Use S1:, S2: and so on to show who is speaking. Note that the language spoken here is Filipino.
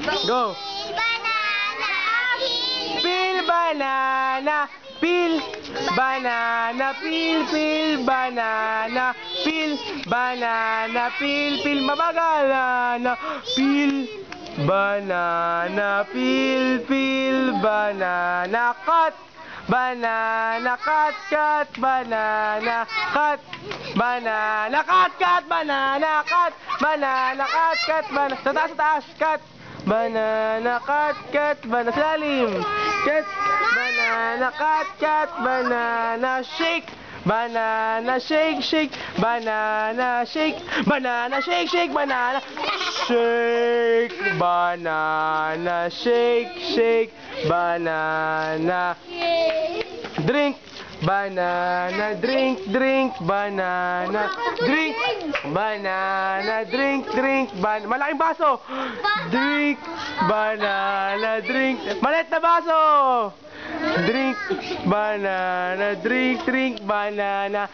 S1: Go. Peel banana, peel banana, peel banana, peel banana, peel mabagal na peel banana, peel banana, cut banana, cut banana, cut banana, cut banana, cut banana, cut banana, sa taas, cut banana, cut banana, sa lalim, cut banana, cut banana, shake banana, shake banana, shake banana, shake banana, shake banana, shake banana, drink banana, drink banana, drink banana, drink banana, malaking baso, drink banana, drink maliit na baso, drink banana, drink banana,